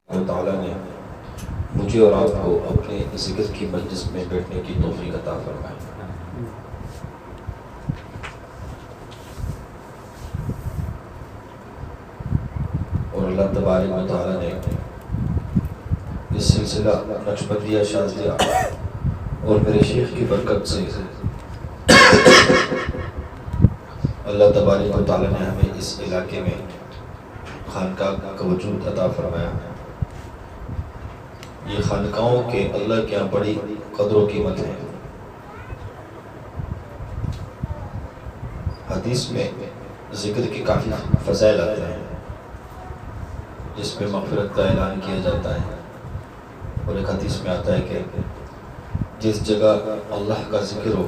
اللہ تعالیٰ نے مجھے اور آپ کو اپنے ذکر کی مجلس میں بیٹھنے کی توفیق عطا فرمائے۔ اور اللہ تبارک و تعالیٰ نے اس سلسلہ نقشبندیہ شاذلیہ اور میرے شیخ کی برکت سے اللہ تبارک و تعالیٰ نے ہمیں اس علاقے میں خانقاہ کا وجود عطا فرمایا۔ یہ خانقاہوں کے اللہ کے یہاں بڑی قدر و قیمت ہے۔ حدیث میں ذکر کے کافی فضائل آتے ہیں جس پہ مغفرت کا اعلان کیا جاتا ہے، اور ایک حدیث میں آتا ہے کہ جس جگہ اللہ کا ذکر ہو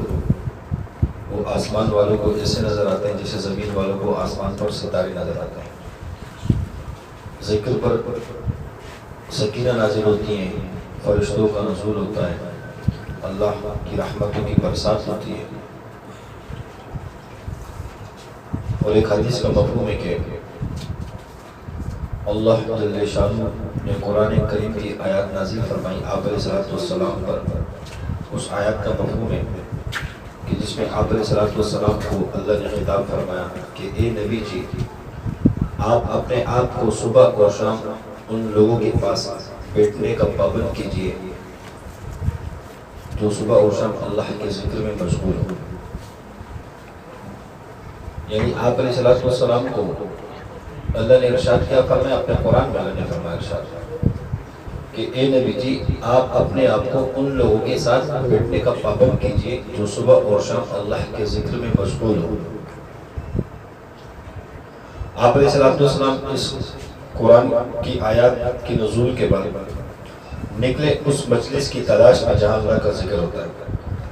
وہ آسمان والوں کو ایسے نظر آتے ہیں جیسے زمین والوں کو آسمان پر ستارے نظر آتے ہیں۔ ذکر پر سکینہ نازل ہوتی ہیں، فرشتوں کا نزول ہوتا ہے، اللہ کی رحمتوں کی برسات ہوتی ہے۔ اور ایک حدیث کا مفہوم ہے کہ اللہ جل شانہ نے قرآن کریم کی آیات نازل فرمائی آپ علیہ السلام پر۔ اس آیات کا مفہوم ہے کہ جس میں آپ علیہ السلام کو اللہ نے خطاب فرمایا کہ اے نبی جی، آپ اپنے آپ کو صبح اور شام ان لوگوں کے پاس بیٹھنے کا پابند کیجئے جو صبح اور شام اللہ کے ذکر میں مشغول ہو۔ یعنی آپ علیہ السلام کو اللہ نے ارشاد کیا فرمایا، اپنے قرآن میں اللہ نے فرمایا ارشاد کہ اے نبی جی، آپ اپنے آپ کو ان لوگوں کے ساتھ بیٹھنے کا پابند کیجئے جو صبح اور شام اللہ کے ذکر میں مشغول ہو۔ آپ علیہ السلام اس قرآن کی آیات کی نزول کے بعد نکلے اس مجلس کی تلاش میں جہاں اللہ کا ذکر ہوتا ہے۔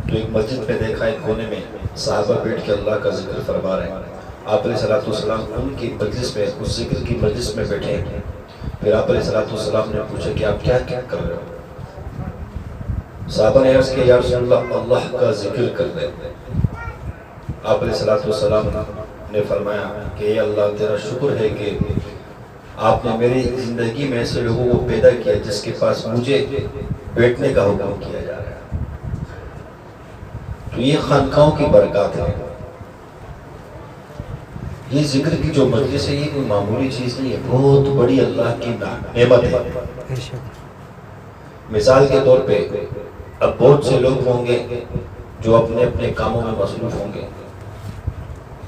تو ایک مسجد پہ دیکھا ایک کونے میں صحابہ بیٹھ کے اللہ کا ذکر فرما رہے ہیں۔ آپ علیہ السلام ان کی مجلس میں، اس ذکر کی مجلس میں بیٹھے ہیں۔ پھر آپ علیہ السلام نے پوچھا کہ آپ کیا کر رہے ہو؟ صحابہ نے عرض کیا یا رسول اللہ، اللہ کا ذکر کر رہے ہیں۔ آپ علیہ السلام نے فرمایا کہ اے اللہ، تیرا شکر ہے کہ آپ نے میری زندگی میں ایسے لوگوں کو پیدا کیا جس کے پاس مجھے بیٹھنے کا حکم کیا جا رہا ہے۔ تو یہ خانقاہوں کی برکات ہے۔ یہ ذکر کی جو مجلس ہے یہ کوئی معمولی چیز نہیں ہے، بہت بڑی اللہ کی نعمت ہے۔ مثال کے طور پہ اب بہت سے لوگ ہوں گے جو اپنے اپنے کاموں میں مصروف ہوں گے،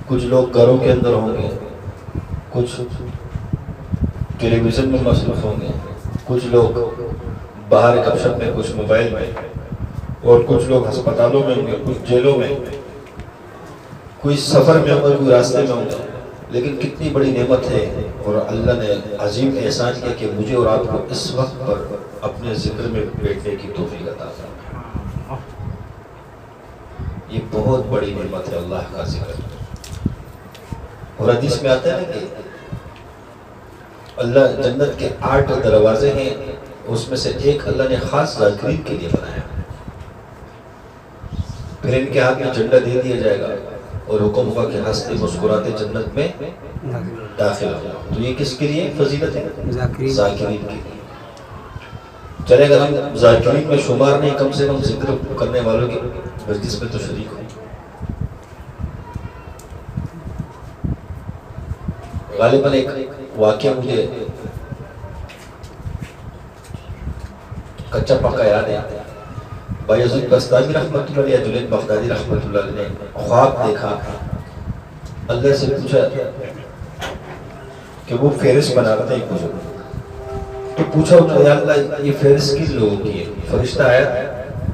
کچھ لوگ گھروں کے اندر ہوں گے، کچھ ٹیلی ویژن میں مصروف ہوں گے، کچھ لوگ باہر گپ شپ میں، کچھ موبائل میں، اور کچھ لوگ ہسپتالوں میں ہوں گے، کچھ جیلوں میں، کوئی سفر میں ہوں گے، کوئی راستے میں ہوں گے۔ لیکن کتنی بڑی نعمت ہے، اور اللہ نے عظیم احسان کیا کہ مجھے اور آپ کو اس وقت پر اپنے ذکر میں بیٹھنے کی توفیق عطا فرمائی۔ یہ بہت بڑی نعمت ہے اللہ کا ذکر۔ اور حدیث میں آتا ہے کہ اللہ جنت کے 8 دروازے ہیں، اس میں سے ایک اللہ نے خاص ذاکرین کے لیے بنایا۔ پھر ان کے ہاتھ میں جھنڈا دے دیا جائے گا اور حکم ہوگا کہ ہنستے مسکراتے جنت میں داخل ہو۔ تو یہ کس کے لیے فضیلت ہے؟ ذاکرین کے لیے۔ چلے اگر ہم ذاکرین میں شمار نہیں، کم سے کم ذکر کرنے والوں کی مجلس میں تو شریک ہوں۔ غالباً ایک واقعہ مجھے کچا پکا یاد ہے۔ بایزید بستامی رحمۃ اللہ علیہ، جنید بغدادی رحمۃ اللہ علیہ نے خواب دیکھا، اللہ سے پوچھا کہ وہ فہرست بنا رہا تھا ایک بزرگ، تو پوچھا انہوں نے یا اللہ یہ فہرست کن لوگوں کی ہے؟ فرشتہ آیا،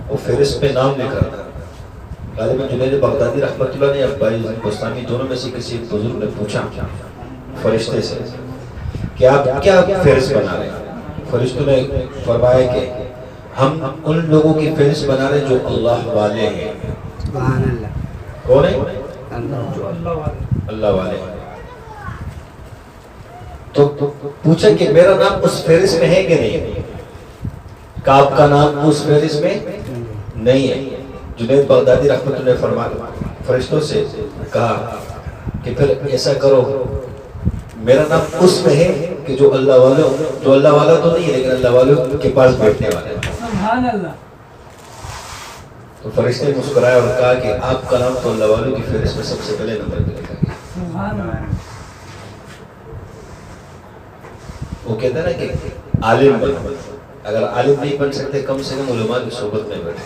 وہ فہرست پہ نام لکھ رہا تھا۔ غالباً جنید بغدادی رحمۃ اللہ نے یا بایزید بستامی دونوں میں سے کسی ایک بزرگ نے پوچھا فرشتے سے کہ آپ کیا فہرست بنا رہے ہیں؟ فرشتوں نے فرمایا کہ ہم ان لوگوں کی فہرست بنا رہے جو اللہ والے ہیں۔ سبحان اللہ۔ کون ہیں؟ جو اللہ والے ہیں۔ تو پوچھا کہ میرا نام اس فہرست میں ہے کہ نہیں؟ کہ آپ کا نام اس فہرست میں نہیں ہے۔ جنید بغدادی رحمۃ اللہ نے فرمایا فرشتوں سے کہا کہ پھر ایسا کرو، میرا نام اس میں ہے کہ جو اللہ والا تو نہیں ہے لیکن اللہ والوں کے پاس بیٹھنے والے ہیں. سبحان اللہ. تو فرشتے مسکرائے اور کہا کہ آپ کا نام تو اللہ والوں کی فہرست میں سب سے پہلے نمبر پہ لکھا گیا. سبحان اللہ. وہ کہتے ہیں نا کہ عالم بنو. اگر عالم نہیں بن سکتے کم سے کم علماء کی صحبت میں بیٹھے.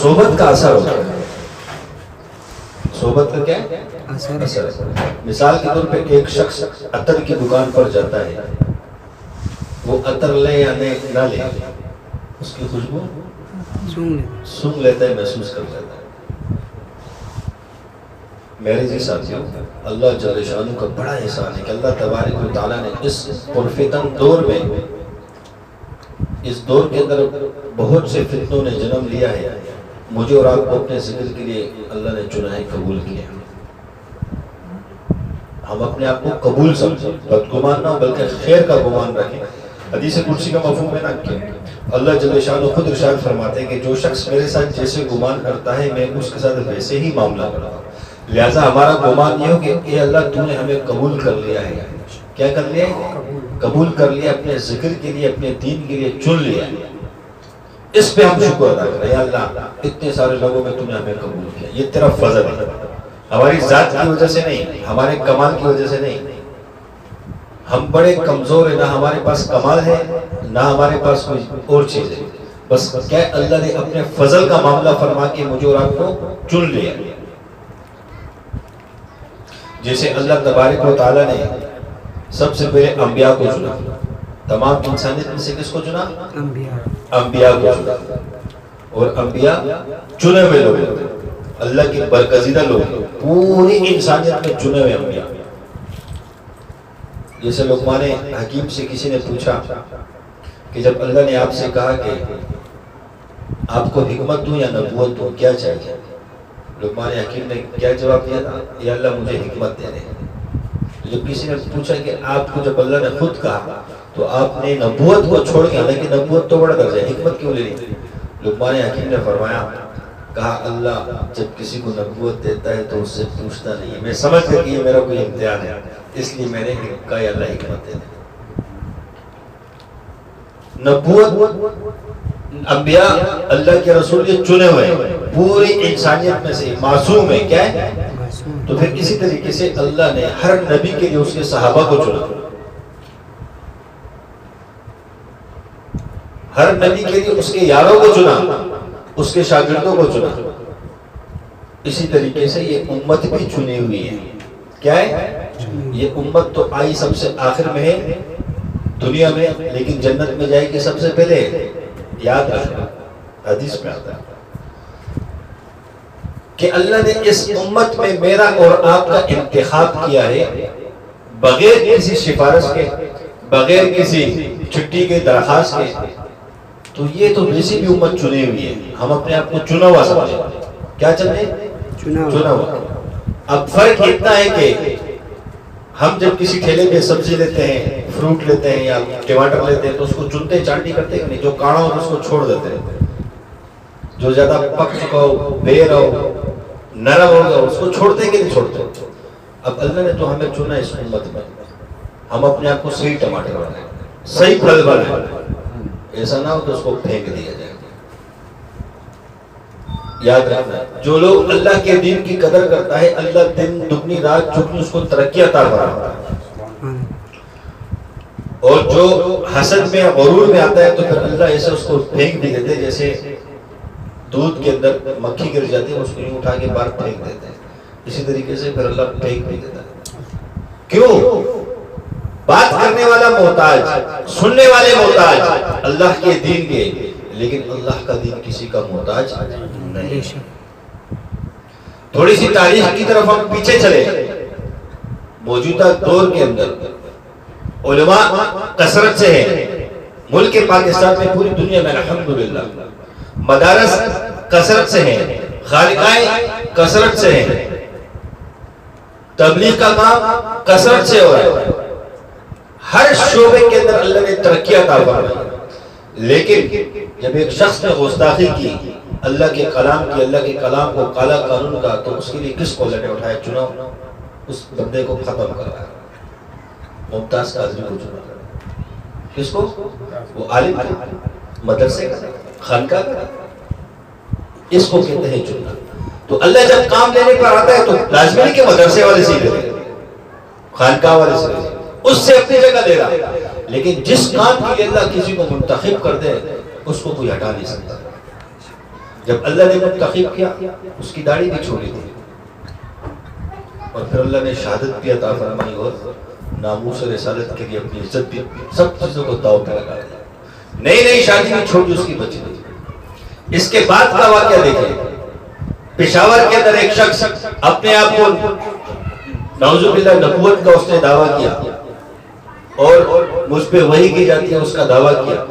صحبت کا اثر ہوتا ہے. صحبت کا کیا ہے؟ اثر. مثال کے طور پہ ایک شخص عطر کی دکان پر جاتا ہے, وہ عطر لے یا نہ لے اس کی خوشبو سونگھ لیتا ہے, محسوس کر لیتا ہے. میرے جی ساتھیوں, اللہ جل شانہ کا بڑا احسان ہے کہ اللہ تبارک و تعالیٰ نے اس پرفتن دور میں, اس دور کے اندر بہت سے فتنوں نے جنم لیا ہے, مجھے اور آپ کو اپنے ذکر کے لیے اللہ نے چنا ہے, قبول کیا. ہم اپنے آپ کو قبول سمجھیں, بدگمان نہ ہو بلکہ خیر کا گمان رکھیں. حدیث قدسی کا مفہوم ہے نا کہ اللہ جل شانہ خود ارشاد فرماتے ہیں کہ جو شخص میرے ساتھ جیسے گمان کرتا ہے میں اس کے ساتھ ویسے ہی معاملہ کرتا ہوں. لہٰذا ہمارا گمان یہ ہو کہ اے اللہ تو نے ہمیں قبول کر لیا ہے. کیا کر لیا؟ قبول کر لیا, اپنے ذکر کے لیے, اپنے دین کے لیے چن لیا. اس پہ ہم شکر ادا کریں. یا اللہ اتنے سارے لوگوں میں تو نے ہمیں قبول کیا, یہ تیرا فضل ہے, ہماری ذات کی وجہ سے نہیں, ہمارے کمال کی وجہ سے نہیں. ہم بڑے کمزور ہیں, نہ ہمارے پاس کمال ہے نہ ہمارے پاس کوئی اور چیز ہے. بس کیا اللہ نے اپنے فضل کا معاملہ فرما کے مجھے اور آپ کو چن لیا. جیسے اللہ تبارک و تعالیٰ نے سب سے پہلے انبیاء کو چنا. تمام انسانیت میں سے کس کو چنا؟ انبیاء کو چنا. اور انبیاء چنے ہوئے لوگ, اللہ کے برگزیدہ لوگ, پوری انسانیت میں چنے ہوئے انبیاء. جیسے لقمان حکیم سے کسی نے پوچھا کہ جب اللہ نے آپ سے کہا کہ آپ کو حکمت دوں یا نبوت دوں, کیا چاہیے؟ لقمان حکیم نے کیا جواب دیا تھا؟ یا اللہ مجھے حکمت دے دے. جب کسی نے پوچھا کہ آپ کو جب اللہ نے خود کہا تو آپ نے نبوت کو چھوڑ کے, حالانکہ نبوت تو بڑا درجہ ہے, حکمت کیوں لے لی؟ لقمان حکیم نے فرمایا, کہا اللہ جب کسی کو نبوت دیتا ہے تو اس سے پوچھتا نہیں ہے, میں سمجھ گیا کہ یہ میرا کوئی امتحان ہے, اس لیے میں نے کہا یا اللہ حکمت دے دے. نبوت انبیاء اللہ کے رسول کے چنے ہوئے پوری انسانیت میں سے معصوم ہے. کیا ہے؟ تو پھر اسی طریقے سے اللہ نے ہر نبی کے لیے اس کے صحابہ کو چنا, ہر نبی کے لیے اس کے یاروں کو چنا, اس کے شاگردوں کو چنا. اسی طریقے سے یہ امت بھی چنی ہوئی ہے. کیا ہے؟ یہ امت تو آئی سب سے آخر میں ہے دنیا میں, لیکن جنت میں جائے گی سب سے پہلے. یاد رکھنا, حدیث میں آتا ہے کہ اللہ نے اس امت میں میرا اور آپ کا انتخاب کیا ہے بغیر کسی سفارش کے, بغیر کسی چھٹی کے, درخواست کے. تو یہ تو ویسی بھی امت چنی ہوئی ہے, ہم اپنے آپ کو چنا ہوا سمجھیں. کیا چنے؟ چنا ہوا. اب فرق اتنا ہے کہ ہم جب کسی ٹھیلے پہ سبزی لیتے ہیں, فروٹ لیتے ہیں یا ٹماٹر لیتے ہیں تو اس کو چنتے چانٹی کرتے ہیں نہیں, جو کاڑا ہو اس کو چھوڑ دیتے ہیں, جو زیادہ پک چکا ہو, بیر ہو, نرم ہوگا اس کو چھوڑتے کہ نہیں چھوڑتے. اب اللہ نے تو ہمیں چنا اس امت میں, ہم اپنے آپ کو صحیح ٹماٹر بنائیں, صحیح پھل بنائیں, ایسا نہ ہو تو اس کو پھینک دیا جائے. یاد رکھنا, جو لوگ اللہ کے دین کی قدر کرتا ہے اللہ دن دگنی رات چگنی اس کو ترقی عطا فرماتا ہے. اور جو حسد میں غرور میں آتا ہے تو پھر اللہ ایسے اس کو پھینک بھی دیتے, جیسے دودھ کے اندر مکھی گر جاتی ہے اس کو یوں اٹھا کے باہر پھینک دیتے ہیں, اسی طریقے سے پھر اللہ پھینک بھی دیتا ہے. کیوں؟ بات کرنے والا محتاج, سننے والے محتاج اللہ کے دین کے, لیکن اللہ کا دین کسی کا محتاج نہیں. تھوڑی سی تاریخ کی طرف ہم پیچھے چلے. موجودہ دور کے اندر علماء کثرت سے ہیں, ملک پاکستان میں, پوری دنیا میں الحمدللہ. مدارس کثرت سے ہیں, خانقاہیں کثرت سے ہیں, تبلیغ کا کام کثرت سے ہو رہا ہے. ہر شعبے کے اندر اللہ نے ترقی عطا فرمائی. لیکن جب ایک شخص نے گستاخی کی اللہ کے کلام کی, اللہ کے کلام کو کالا قانون کا, تو اس کے لیے کس کو اللہ نے اٹھایا, چنا, اس بندے کو ختم کرایا, ممتاز قادری کو چنا. کس کو؟ وہ عالم کا، مدرسے کا، خانقاہ کا. اس کو کہتے ہیں چننا. تو اللہ جب کام لینے پر آتا ہے تو لازمی نہیں کہ مدرسے والے سے لے، خانقاہ والے سے لے، اس سے اپنی جگہ لے رہا. لیکن جس کام کے لیے اللہ کسی کو منتخب کر دے اس کو کوئی ہٹا نہیں سکتا. جب اللہ نے منتخب کیا اس کی داڑھی بھی چھوڑی تھی، اور پھر اللہ نے شہادت بھی عطا فرمائی اور ناموس رسالت کے لیے اپنی عزت بھی، سب چیزوں کو داؤ پہ لگا دیا. نئی نئی شادی بھی چھوڑی اس کی بچی تھی. اس کے بعد کا واقعہ دیکھیں. پشاور کے اندر ایک شخص اپنے آپ کو نعوذ باللہ نبوت کا اس نے دعویٰ کیا اور مجھ پہ وحی کی جاتی ہے اس کا دعویٰ کیا.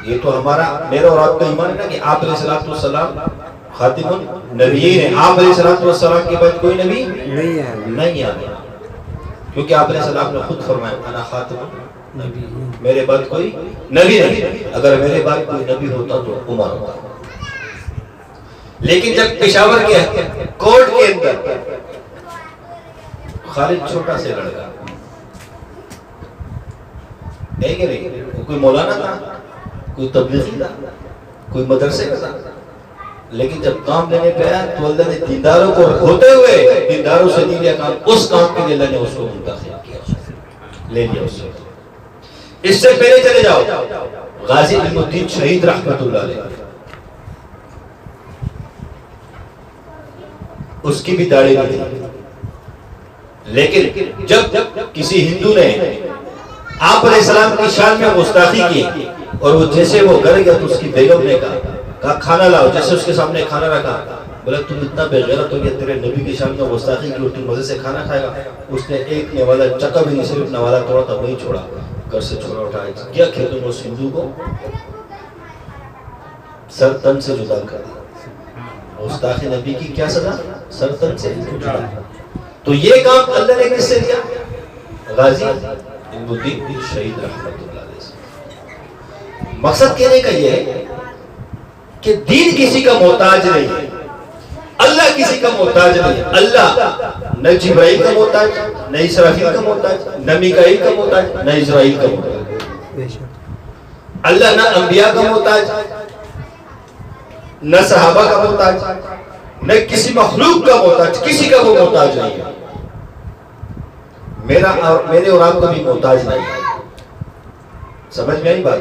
یہ تو ہمارا، میرا اور آپ کا ایمان ہے نا کہ آپ علیہ السلام خاتم النبیین ہیں. آپ علیہ السلام کے بعد کوئی نبی نہیں آیا، کیونکہ آپ علیہ السلام نے خود فرمایا انا خاتم النبیین، میرے بعد کوئی نبی نہیں. اگر میرے بعد کوئی نبی ہوتا تو عمر ہوتا. لیکن جب پشاور کے کورٹ کے اندر خالد چھوٹا سے لڑکا نہیں، کوئی مولانا تھا، کوئی تبلیغی تھا، کوئی مدرسے کا تھا، لیکن جب کام لینے پہ آیا تو اللہ نے دینداروں کو ہوتے ہوئے دینداروں سے نہیں لیا کام. اس کام کے لیے اللہ نے اس کو منتخب کیا، لے لیا اس سے. اس سے پہلے چلے جاؤ غازی علم الدین شہید رحمت اللہ علیہ، اس کی بھی داڑھی نہیں تھی. لیکن جب کسی ہندو نے آپ علیہ السلام کی شان میں گستاخی کی اور وہ جیسے وہ گھر گیا تو اس کی بیگم نے کہا کھانا لاؤ. جیسے اس کے سامنے کھانا رکھا، بولا تم اتنا بے غیرت ہو گیا، تیرے نبی کی شان میں گستاخی کی اور تم مزے سے کھانا کھائے گا. اس نے ایک نوالا چکا بھی نہیں، صرف نوالا توڑا تھا وہی چھوڑا، گھر سے چھوڑا اٹھایا. کیا کہتے ہیں اس ہندو کو سر تن سے جدا کر دیا. گستاخی نبی کی کیا سزا؟ سر تن سے جدا. تو یہ کام اللہ نے کس سے دیا؟ غازی علم الدین شہید رحمت اللہ علیہ سے. مقصد کہنے کا یہ ہے کہ دین کسی کا محتاج نہیں ہے، اللہ کسی کا محتاج نہیں ہے. اللہ نہ جبرائیل کا محتاج، نہ اسرافیل کا محتاج، نہ میکائیل کا محتاج، نہ اسرائیل کا محتاج. اللہ نہ انبیاء کا محتاج، نہ صحابہ کا محتاج، نہ کسی مخلوق کا محتاج. کسی کا وہ محتاج نہیں ہے. میرے اور آپ کا بھی محتاج نہیں ہے. سمجھ میں آئی بات؟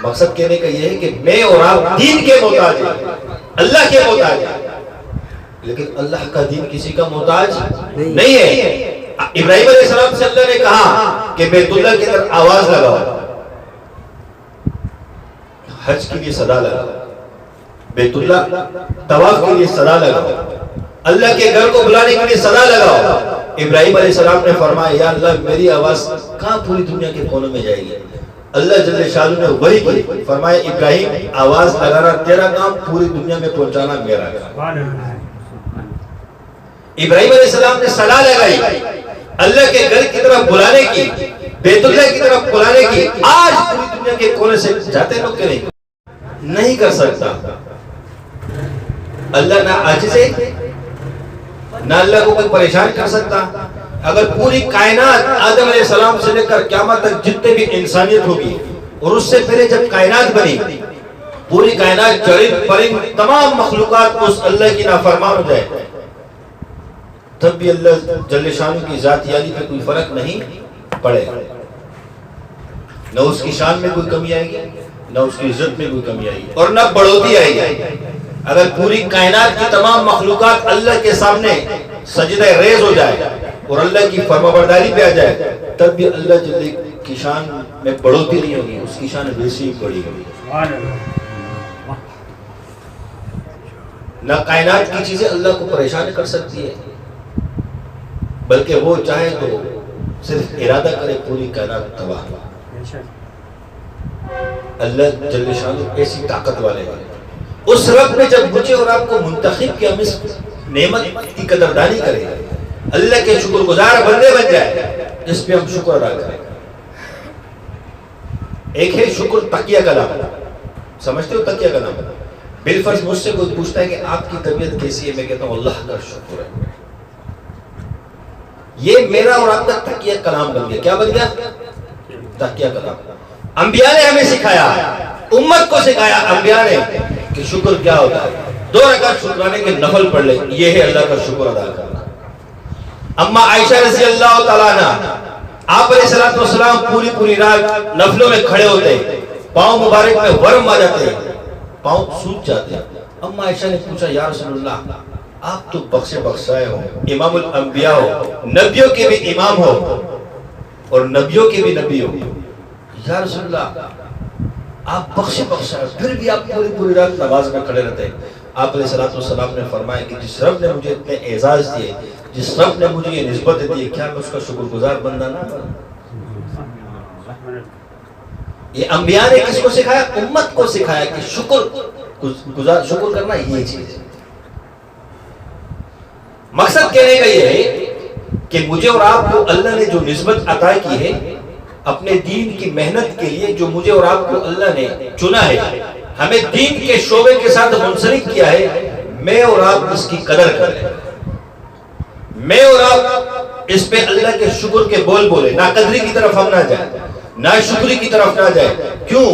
مقصد کہنے کا یہ ہے کہ میں اور آپ دین کے محتاج ہیں، اللہ کے محتاج ہیں، لیکن اللہ کا دین کسی کا محتاج نہیں ہے. ابراہیم علیہ السلام سے اللہ نے کہا کہ بیت اللہ کی طرف آواز لگاؤ، حج کے لیے صدا لگاؤ، بیت اللہ طواف کے لیے صدا لگاؤ، اللہ کے گھر کو بلانے کے لیے صدا لگاؤ. ابراہیم علیہ السلام نے فرمایا یا اللہ میری آواز کہاں پوری دنیا کے کونوں میں جائے گی. اللہ جل شانہ نے وہی کی، فرمایا ابراہیم آواز لگانا تیرا کام، پوری دنیا میں پہنچانا میرا کام. ابراہیم علیہ السلام نے صدا لگائی اللہ کے گھر کی طرف بلانے کی، بیت اللہ کی طرف بلانے کی. آج پوری دنیا کے کونے سے جاتے لوگ کہ نہیں کر سکتا. اللہ نہ عاجز ہے، نہ اللہ کو کوئی پریشان کر سکتا. اگر پوری کائنات آدم علیہ السلام سے لے کر قیامت تک جتنے بھی انسانیت ہوگی، اور اس سے پہلے جب کائنات بنی، پوری کائنات چرند پرند تمام مخلوقات اس اللہ کی نافرمان ہو جائے، تب بھی اللہ جل شانہ کی ذاتیاتی پہ کوئی فرق نہیں پڑے. نہ اس کی شان میں کوئی کمی آئے گی، نہ اس کی عزت میں کوئی کمی آئے گی، اور نہ بڑھوتی آئے گی. اگر پوری کائنات کی تمام مخلوقات اللہ کے سامنے سجدہ ریز ہو جائے اور اللہ کی فرمانبرداری پہ آ جائے، تب بھی اللہ جل کی شان میں بڑھوتی نہیں ہوگی، اس کی شان ویسی ہی بڑی ہوگی. نہ کائنات کی چیزیں اللہ کو پریشان کر سکتی ہے، بلکہ وہ چاہے تو صرف ارادہ کرے پوری کائنات تباہ. اللہ جل شانہ ایسی طاقت والے ہیں. اس رب نے جب مجھے اور آپ کو منتخب کیا، ہم اس نعمت کی قدردانی کریں، اللہ کے شکر گزار بندے بن جائے، جس پہ ہم شکر ادا کریں. ایک ہے شکر تقیہ کا نام. سمجھتے ہو تقیہ کا نام؟ بالفرض مجھ سے کوئی پوچھتا ہے کہ آپ کی طبیعت کیسی ہے، میں کہتا ہوں اللہ کا شکر ہے. یہ میرا اور آپ کا تکیہ کلام بن گیا. کیا بن گیا؟ تکیہ کلام. انبیاء نے ہمیں سکھایا, امت کو سکھایا انبیاء نے کہ شکر کیا ہوتا ہے. 2 رکعت شکرانے کے نفل پڑھ لیں, یہ ہے اللہ کا شکر ادا کرنا. اما عائشہ رضی اللہ تعالیٰ عنہ, آپ علیہ الصلوۃ والسلام پوری رات نفلوں میں کھڑے ہوتے, پاؤں مبارک میں ورم آ جاتے, پاؤں سوج جاتے. اما عائشہ نے پوچھا یا رسول اللہ, آپ تو بخشے بخشائے ہو, امام الانبیاء ہو, نبیوں کے بھی امام ہو اور نبیوں کے بھی نبی ہو, یا رسول اللہ آپ بخشے بخشائے, پھر بھی آپ پوری رات نماز میں کھڑے رہتے. آپ علیہ الصلوۃ والسلام نے فرمایا کہ جس رب نے مجھے اتنے اعزاز دیے, جس رب نے مجھے یہ نسبت دی, کیا میں اس کا شکر گزار بندہ نہ بنوں؟ یہ انبیاء نے کس کو سکھایا؟ امت کو سکھایا کہ شکر کرنا یہ چیز ہے. مقصد کہنے کا یہ ہے کہ مجھے اور آپ کو اللہ نے جو نسبت عطا کی ہے اپنے دین کی محنت کے لیے, جو مجھے اور آپ کو اللہ نے چنا ہے, ہمیں دین کے شعبے کے ساتھ منسلک کیا ہے, میں اور آپ اس کی قدر کریں, میں اور آپ اس پہ اللہ کے شکر کے بول بولے, نہ قدری کی طرف ہم نہ جائیں, نہ شکری کی طرف نہ جائیں. کیوں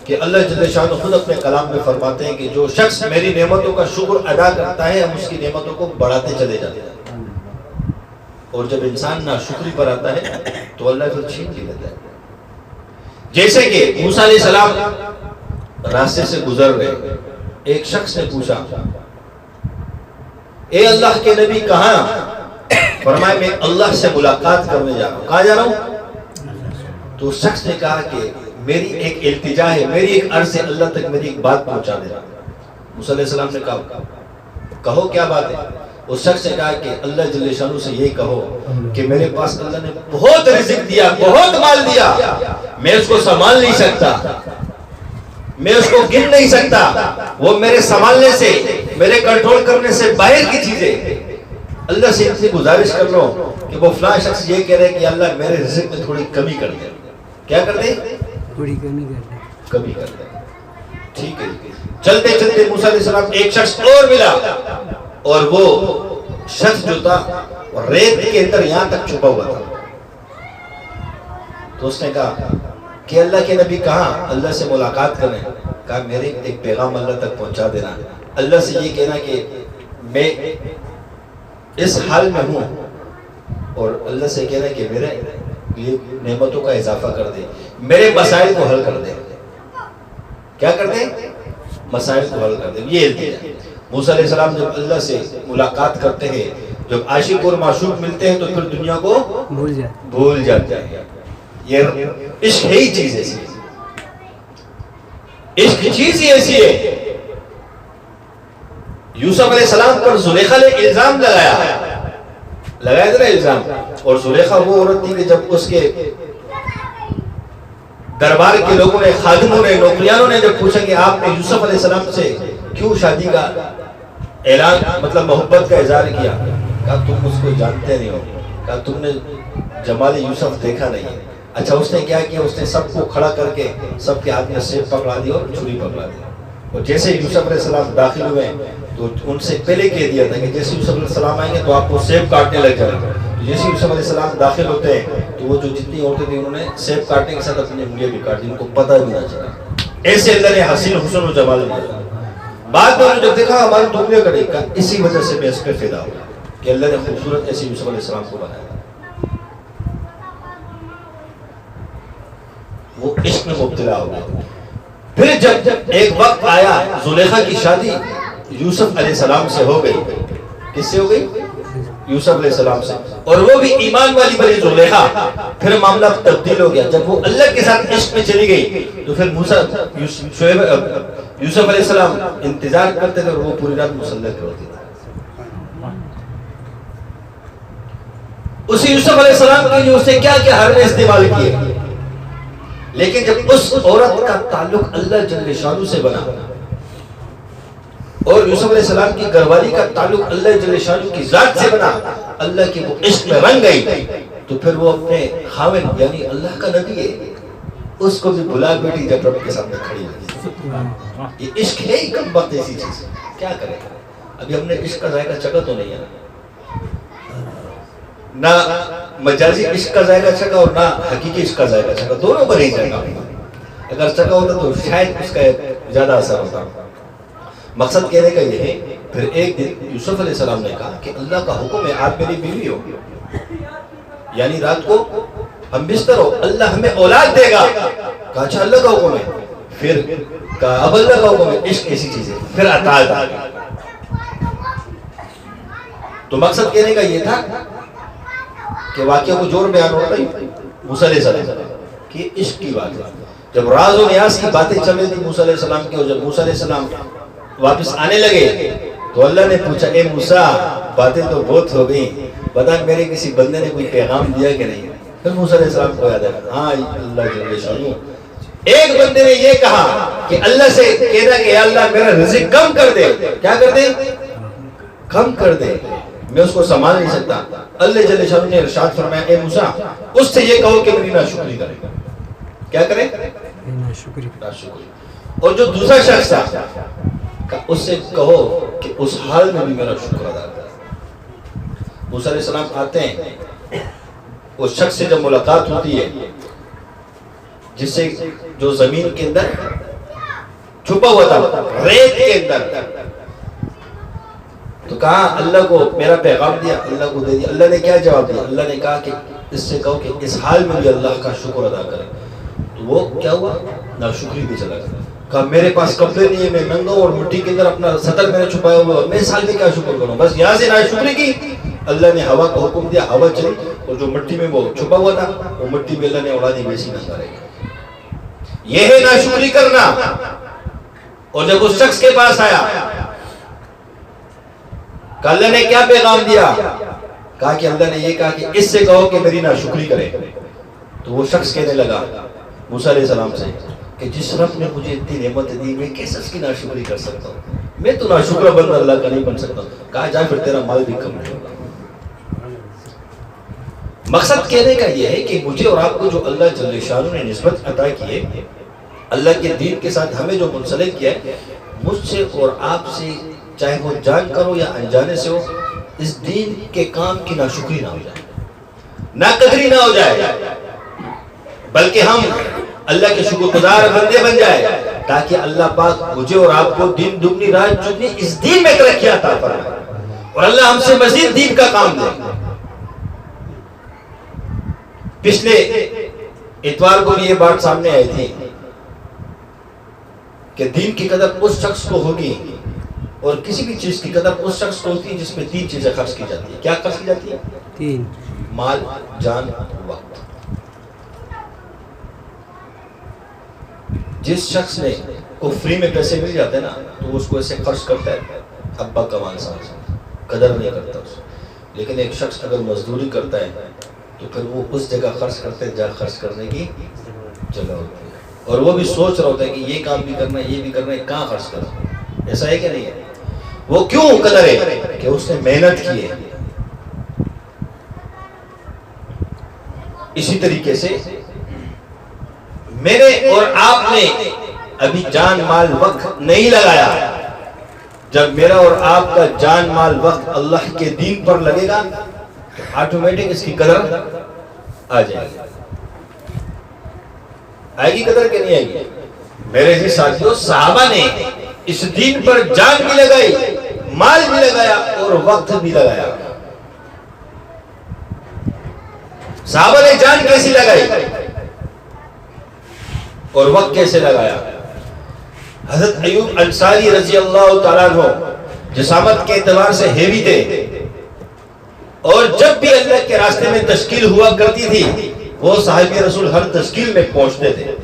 کہ اللہ جل شانہ خود اپنے کلام میں فرماتے ہیں کہ جو شخص میری نعمتوں کا شکر ادا کرتا ہے, ہم اس کی نعمتوں کو بڑھاتے چلے جاتے ہیں. اور جب انسان ناشکری پر آتا ہے تو اللہ پھر چھین کے لیتا ہے. جیسے کہ موسیٰ علیہ السلام راستے سے گزر رہے, ایک شخص نے پوچھا اے اللہ کے نبی کہاں؟ فرمایا میں اللہ سے ملاقات کرنے جا رہا ہوں. کہاں جا رہا ہوں؟ تو شخص نے کہا کہ میری ایک التجا ہے, میری ایک عرض ہے, اللہ تک میری ایک بات پہنچا دے. موسیٰ علیہ السلام نے کہا کہو کیا بات ہے؟ اس شخص نے کہا کہ اللہ جل شانہ سے یہ کہو کہ میرے پاس اللہ نے بہت رزق دیا, بہت مال دیا, میں اس کو سنبھال نہیں سکتا, میں اس کو گن نہیں سکتا, وہ میرے سنبھالنے سے, میرے کنٹرول کرنے سے باہر کی چیزیں. اللہ سے اتنی گزارش کر رہا ہوں کہ وہ فلاں شخص یہ کہہ رہے کہ اللہ میرے رزق میں تھوڑی کمی کر دے. کیا کر دے؟ تھوڑی کمی کر دے. ٹھیک ہے. چلتے چلتے موسیٰ علیہ السلام ایک شخص اور ملا, اور وہ شخص جو تھا ریت کے اندر یہاں تک چھپا ہوا تھا. تو اس نے کہا کہ اللہ کے نبی کہاں؟ اللہ سے ملاقات کریں. کہا میرے ایک پیغام اللہ تک پہنچا دینا, اللہ سے یہ کہنا کہ میں اس حال میں ہوں, اور اللہ سے کہنا کہ میرے لیے نعمتوں کا اضافہ کر دے, میرے مسائل کو حل کر دے. کیا کر دے؟ مسائل کو حل کر دے. یہ التجا. موسیٰ علیہ السلام جب اللہ سے ملاقات کرتے ہیں, جب عاشق اور معشوق ملتے ہیں تو پھر دنیا کو بھول جاتے ہیں. یہ عشق ہے ہی چیز ایسی ہے, عشق چیز ہی ایسی ہے. یوسف علیہ السلام پر زلیخا نے الزام لگایا تھا نا الزام, اور زلیخا وہ عورت تھی کہ جب اس کے دربار کے لوگوں نے, خادموں نے, نوکریانوں نے جب پوچھا کہ آپ نے یوسف علیہ السلام سے کیوں شادی کا اعلان, مطلب محبت کا اظہار کیا, کہا تم اس کو جانتے نہیں ہو, کہا تم نے جمال یوسف دیکھا نہیں ہے. اچھا اس نے کیا کیا, اس نے سب کو کھڑا کر کے سب کے ہاتھ میں سیب پکڑا دیا اور چھری پکڑا دیا. اور جیسے یوسف علیہ السلام داخل ہوئے تو ان سے پہلے کہہ دیا تھا کہ جیسے یوسف علیہ السلام آئیں گے تو آپ کو سیب کاٹنے لگ جائے گا. جیسے یوسف علیہ السلام داخل ہوتے ہیں تو وہ جو جتنی عورتیں تھیں انہوں نے سیب کاٹنے کے ساتھ اپنی انگلیاں بھی کاٹ دی, ان کو پتہ بھی نہ چلا. ایسے اللہ نے حسین حسن و جمال دیا. بعد میں جب دیکھا ہماری تو انگلیاں کٹے, کہا اسی وجہ سے میں اس پہ فدا ہوا کہ اللہ نے خوبصورت ایسے یوسف علیہ السلام کو بنایا. وہ عشق میں مبتلا ہو گیا. پھر جب ایک وقت آیا, زلیخا کی شادی یوسف علیہ السلام سے ہو گئی. کس سے ہو گئی؟ یوسف علیہ السلام سے, اور وہ بھی ایمان والی بنی زلیخا. پھر معاملہ تبدیل ہو گیا. جب وہ اللہ کے ساتھ عشق میں چلی گئی تو پھر یوسف علیہ السلام انتظار کرتے تھے اور وہ پوری رات مصلی پہ ہوتی تھی. اسی یوسف علیہ السلام کے لیے اس نے کیا کیا حربے استعمال کیے, لیکن جب اس عورت کا تعلق اللہ جل شانہ سے بنا اور یوسف علیہ السلام کی گھر والی کا تعلق اللہ جل شانہ کی ذات سے بنا, اللہ کی وہ عشق میں رنگ گئی, تو پھر وہ اپنے خاوند یعنی اللہ کا نبی ہے اس کو بھی بلا بیٹی جب رب کے سامنے کھڑی ہوئی. یہ عشق ہے ہی کم وقت ایسی چیز, کیا کرے. ابھی ہم نے عشق کا ذائقہ چکا تو نہیں ہے. نہ مجازی عشق کا ذائقہ چکا اور نہ حقیقی عشق کا ذائقہ چکا، دونوں پر ہی چکا۔ اگر چکا ہوتا تو شاید اس کا زیادہ اثر ہوتا۔ مقصد کہنے کا یہ ہے، پھر ایک دن یوسف علیہ السلام نے کہا کہ اللہ کا حکم ہے آپ میری بیوی ہو، یعنی رات کو ہم بستر ہو، اللہ ہمیں اولاد دے گا۔ کہا اچھا اللہ کا حکم ہے، پھر کہا اب اللہ کا حکم ہے، عشق ایسی چیز ہے، پھر اطاعت آ گئی۔ تو مقصد کہنے کا یہ تھا کہ واقعہ کو جوڑ بیان ہوتا ہے موسیٰ علیہ السلام کہ عشق کی بات ہے۔ جب راز و نیاز کی باتیں چل رہی تھی موسیٰ علیہ السلام کی، اور جب موسیٰ علیہ السلام واپس آنے لگے تو اللہ نے پوچھا اے موسیٰ باتیں تو بہت ہو گئی، بتا میرے کسی بندے نے کوئی پیغام دیا کہ نہیں؟ پھر موسیٰ علیہ السلام کو یاد ہے ہاں اللہ جل شانہ ایک بندے نے یہ کہا کہ اللہ سے کہنا کہ یا اللہ میرا رزق کم کر دے، کیا کر دے؟ کم کر دے، میں اس کو سنبھال نہیں سکتا۔ اللہ جل شانہ نے ارشاد فرمایا اے موسیٰ اس سے یہ کہو کہ میری ناشکری کرے، کیا کرے؟ ناشکری۔ اور جو دوسرا شخص تھا اس سے کہو کہ اس حال میں بھی میرا شکر ادا کرے۔ موسیٰ علیہ السلام آتے ہیں، اس شخص سے جب ملاقات ہوتی ہے جس سے جو زمین کے اندر چھپا ہوا تھا، ریت کے اندر، تو کہا اللہ کو میرا پیغام دیا، اللہ کو دے دیا۔ اللہ نے کیا جواب دیا؟ اللہ نے کہا کہ اس سے کہو کہ اس حال میں بھی اللہ کا شکر ادا کرے۔ تو وہ کیا ہوا؟ ناشکری بھی چلا گیا۔ کہا میرے پاس کپڑے نہیں ہے، میں ننگا ہوں اور مٹی کے اندر اپنا سطر میں نے چھپایا ہوا ہے، میں اس حال میں کیا شکر کروں؟ بس یہاں سے ناشکری کی، اللہ نے ہوا کا حکم دیا، ہوا چلی اور جو مٹی میں وہ چھپا ہوا تھا وہ مٹی میں اللہ نے اڑا دی، ویسی ننگا رہ گیا۔ یہ ہے ناشکری کرنا۔ اور جب اس شخص کے پاس آیا کہ اللہ نے کیا پیغام دیا؟ کہا کہ اللہ نے یہ کہا کہ اس سے کہو کہ میری ناشکری کرے۔ تو وہ شخص کہنے لگا موسیٰ علیہ السلام سے کہ جس رب نے مجھے اتنی نعمت دی میں کیسے اس کی ناشکری کر سکتا ہوں؟ میں تو ناشکرہ بندہ اللہ کا نہیں بن سکتا۔ کہا جا پھر تیرا مال بھی کم نہیں ہوگا۔ مقصد کہنے کا یہ ہے کہ مجھے اور آپ کو جو اللہ جل شانہ نے نسبت عطا کی ہے، اللہ کے دین کے ساتھ ہمیں جو منسلک کیا ہے، مجھ سے اور آپ سے چاہے وہ جان کر ہو یا انجانے سے ہو، اس دین کے کام کی ناشکری نہ ہو جائے، ناقدری نہ ہو جائے، بلکہ ہم اللہ کے شکر گزار بندے بن جائے تاکہ اللہ پاک مجھے اور آپ کو دن دگنی رات چگنی اس دین میں ترقی عطا فرمائے اور اللہ ہم سے مزید دین کا کام دے۔ پچھلے اتوار کو بھی یہ بات سامنے آئی تھی کہ دین کی قدر اس شخص کو ہوگی اور کسی بھی چیز کی قدر اس شخص کو ہوتی ہے جس میں تین چیزیں خرچ کی جاتی ہے۔ کیا خرچ کی جاتی ہے؟ تین، مال، جان، وقت۔ جس شخص نے کو فری میں پیسے مل جاتے ہیں نا تو اس کو ایسے خرچ کرتا ہے ابا کا مال سمجھ، قدر نہیں کرتا اس، لیکن ایک شخص اگر مزدوری کرتا ہے تو پھر وہ اس جگہ خرچ کرتے ہیں جہاں خرچ کرنے کی جگہ ہوتی ہے، اور وہ بھی سوچ رہا ہوتا ہے کہ یہ کام بھی کرنا ہے، یہ بھی کرنا ہے، کہاں خرچ کرنا۔ ایسا ہے کہ نہیں ہے؟ وہ کیوں قدر ہے کہ اس نے محنت کی ہے۔ اسی طریقے سے میرے اور آپ نے ابھی جان مال وقت نہیں لگایا، جب میرا اور آپ کا جان مال وقت اللہ کے دین پر لگے گا تو آٹومیٹک اس کی قدر آ جائے گی۔ آئے گی قدر کہ نہیں آئے گی؟ میرے جی ساتھیوں، صحابہ نے اس دین پر جان بھی لگائی، مال بھی لگایا اور وقت بھی لگایا۔ صحابہ نے جان کیسی لگائی اور وقت کیسے لگایا؟ حضرت ایوب انصاری رضی اللہ تعالیٰ عنہ جسامت کے اعتبار سے ہیوی تھے، اور جب بھی اللہ کے راستے میں تشکیل ہوا کرتی تھی وہ صحابی رسول ہر تشکیل میں پہنچتے تھے،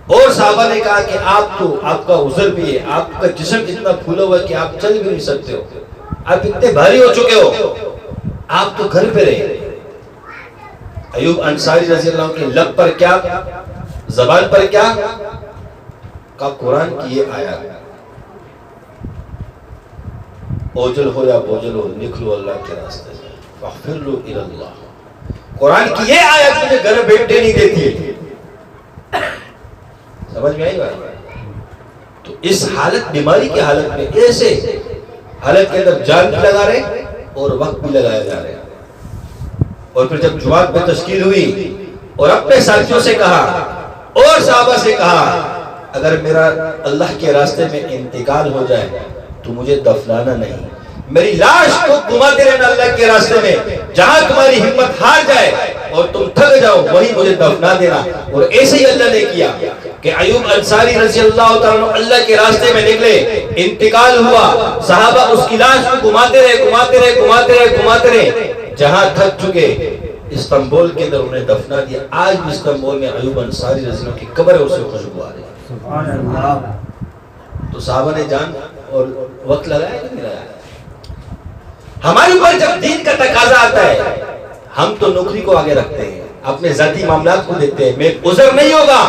اور صحابہ نے کہا کہ آپ کا عذر بھی ہے، آپ کا جسم اتنا پھولا ہوا ہے کہ آپ چل بھی نہیں سکتے ہو، آپ اتنے بھاری ہو چکے ہو، آپ تو گھر پہ رہے۔ ایوب انصاری رضی اللہ عنہ کے لب پر کیا، زبان پر کیا کا قرآن کی یہ آیات، اوجل ہو یا بوجل ہو نکلو اللہ کے راستے سے، فاغفر لو الی اللہ۔ قرآن کی یہ آیت مجھے گھر بیٹھے نہیں دیتی ہے، سمجھ میں آئی بات؟ تو اس حالت، بیماری کی حالت میں، ایسے حالت کے اندر جان بھی لگا رہے اور وقت بھی لگایا جا رہا ہے. اور پھر جب جماعت میں تشکیل ہوئی اور اپنے ساتھیوں سے کہا اور صحابہ سے کہا اگر میرا اللہ کے راستے میں انتقال ہو جائے تو مجھے دفنانا نہیں, میری لاش کو گھماتے رہنا اللہ کے راستے میں, جہاں تمہاری ہمت ہار جائے اور تم تھک جاؤ وہی مجھے دفنا دینا. اور ایسے ہی اللہ نے کیا کہ ایوب انصاری رضی اللہ تعالیٰ اللہ کے راستے میں نکلے, انتقال ہوا, صحابہ اس کی لاش کو گھماتے رہے, جہاں تھک چکے استنبول کے اندر انہیں دفنا دیا. آج بھی استنبول میں ایوب انصاری رضی اللہ کی قبر ہے, اسے خوشبو آ رہی ہے. سبحان اللہ. تو صحابہ نے جان اور وقت لگایا کہ نہیں لگایا؟ ہمارے اوپر جب دین کا تقاضا آتا ہے ہم تو نوکری کو آگے رکھتے ہیں, اپنے ذاتی معاملات کو دیکھتے ہیں, میں عذر نہیں ہوگا,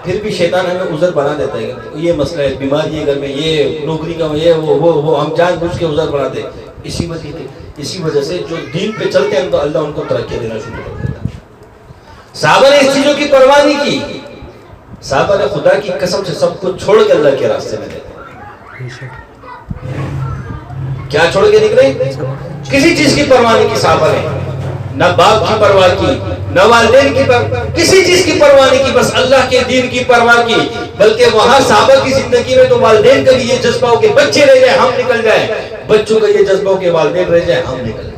پھر بھی شیطان ہمیں عذر بنا دیتا ہے. یہ مسئلہ ہے, بیماری ہے گھر میں, یہ نوکری کا, یہ وہ ہم جان بوجھ کے عذر بناتے. اسی وجہ سے جو دین پہ چلتے ہیں تو اللہ ان کو ترقی دینا شروع کر دیتا ہے. صحابہ نے اس چیزوں کی پرواہ نہیں کی, صحابہ نے خدا کی قسم سے سب کو چھوڑ کے اللہ کے راستے میں دیتے. کیا چھوڑ کے نکلے؟ کسی چیز کی پرواہ نہیں کی صحابہ نے, نہ باپ کی پرواہ کی, نہ والدین کی پرواہ, کسی چیز کی پرواہ نہیں کی, بس اللہ کے دین کی پرواہ کی. بلکہ وہاں صحابہ کی زندگی میں تو والدین کا بھی یہ جذبہ ہو کہ بچے رہ جائیں ہم نکل جائیں, بچوں کا یہ جذبہ ہو کہ والدین رہ جائیں ہم نکل جائیں.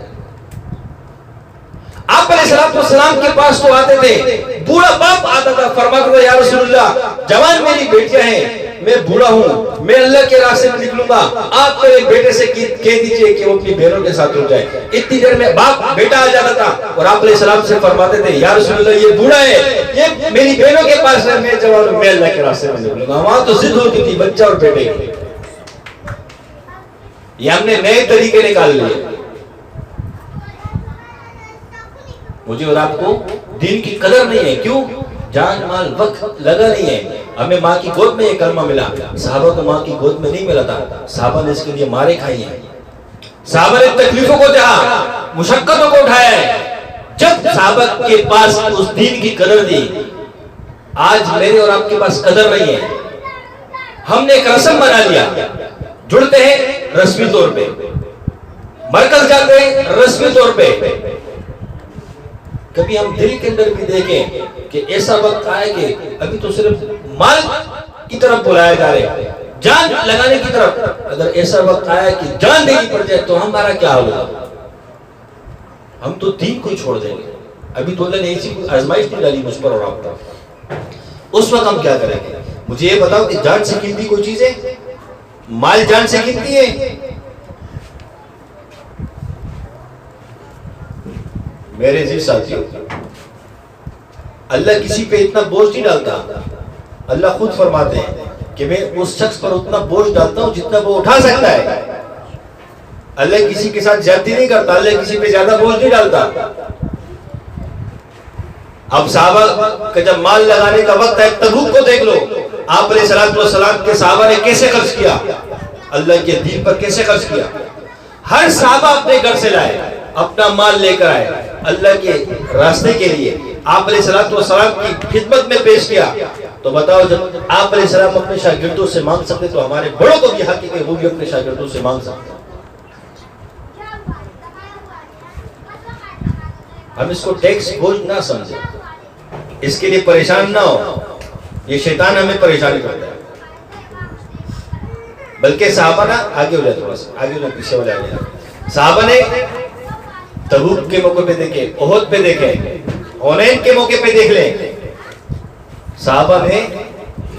آپ علیہ السلام کے پاس تو آتے تھے, بوڑھا باپ آتا تھا, فرماتا تھا یا رسول اللہ جوان میری بیٹیاں ہیں, میں بوڑھا ہوں, میں اللہ کے راستے میں نکلوں گا, آپ میرے بیٹے سے کہہ دیجئے کہ وہ اپنی بہنوں کے ساتھ رک جائے. اتنی دیر میں باپ بیٹا آ جاتا تھا اور آپ علیہ السلام سے فرماتے تھے یا رسول اللہ یہ بوڑھا ہے, یہ میری بہنوں کے پاس ہے, میں جوان ہوں, میں اللہ کے راستے میں نکلوں گا. وہاں تو ضد ہوتی تھی بچہ اور بیٹے کی. یہ ہم نے نئے طریقے نکال لیے. مجھے اور آپ کو دین کی قدر نہیں ہے, کیوں؟ جان مال وقت لگا نہیں ہے. ہمیں ماں کی گود میں یہ کلمہ ملا, صحابہ کو ماں کی گود میں نہیں ملا تھا. صحابہ نے اس کے لیے مارے کھائی ہیں, صحابہ نے تکلیفوں کو جہا, مشقتوں کو اٹھایا ہے. جب صحابہ کے پاس اس دین کی قدر دی, آج میرے اور آپ کے پاس قدر نہیں ہے. ہم نے ایک رسم بنا لیا, جڑتے ہیں رسمی طور پہ, مرکز جاتے ہیں رسمی طور پہ. کبھی ہم دل کے اندر بھی دیکھیں کہ ایسا وقت آئے کہ ابھی تو صرف مال کی طرف بلایا جا رہے, جان لگانے کی طرف. اگر ایسا وقت آیا کہ جان دینی پڑ جائے تو ہمارا کیا ہوگا؟ ہم تو دین کو چھوڑ دیں گے. ابھی تو اللہ نے ایسی آزمائش نہیں ڈالی مجھ پر اور آپ پر, اس وقت ہم کیا کریں گے؟ مجھے یہ بتاؤ کہ جان سے قیمتی کوئی چیز ہے؟ مال جان سے قیمتی ہے؟ میرے عزیز ساتھیوں, اللہ کسی پہ اتنا بوجھ نہیں ڈالتا. اللہ خود فرماتے ہیں کہ میں اس شخص پر اتنا بوجھ ڈالتا ہوں جتنا وہ اٹھا سکتا ہے. اللہ کسی کے ساتھ زیادتی نہیں کرتا, اللہ کسی پہ زیادہ بوجھ نہیں ڈالتا. اب صحابہ کا جب مال لگانے کا وقت ہے, تبوک کو دیکھ لو, آپ علیہ السلام کے صحابہ نے کیسے خرچ کیا, اللہ کے دین پر کیسے خرچ کیا. ہر صحابہ اپنے گھر سے لائے, اپنا مال لے کر آئے, اللہ کے راستے کے لیے آپ علیہ السلام کی خدمت میں پیش کیا. تو بتاؤ جب آپ علیہ السلام اپنے شاگردوں سے مانگ سکتے تو ہمارے بڑوں کو بھی حق ہے کہ وہ بھی اپنے شاگردوں سے مانگ سکتے. ہم اس کو ٹیکس بوجھ نہ سمجھیں, اس کے لیے پریشان نہ ہو, یہ شیطان ہمیں پریشان کرتا ہے. بلکہ صحابہ نا آگے ہو جائے, تھوڑا سا آگے ہو جائے, پیچھے ہو جائے. صحابہ نے تبوک کے موقع پہ دیکھے, احد پہ دیکھے, حنین کے موقع پہ دیکھ لیں, صحابہ نے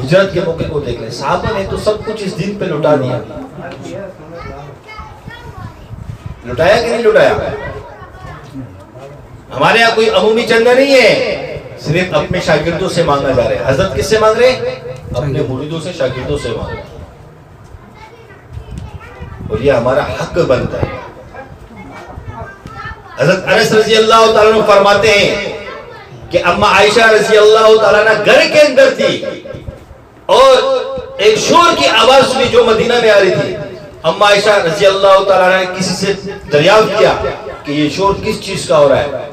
ہجرت کے موقع کو دیکھ لیں. صحابہ نے تو سب کچھ اس دین پہ لٹا دیا. لٹایا کہ نہیں لٹایا؟ ہمارے یہاں کوئی عمومی چندہ نہیں ہے, صرف اپنے شاگردوں سے مانگا جا رہا ہے. حضرت کس سے مانگ رہے؟ اپنے مریدوں سے, شاگردوں سے مانگ رہے ہیں. اور یہ ہمارا حق بنتا ہے. حضرت انس رضی اللہ تعالیٰ عنہ فرماتے ہیں کہ اما عائشہ رضی اللہ تعالیٰ عنہ گھر کے اندر تھی اور ایک شور کی آواز سنی جو مدینہ میں آ رہی تھی. اما عائشہ رضی اللہ تعالیٰ عنہ نے کسی سے دریافت کیا کہ یہ شور کس چیز کا ہو رہا ہے,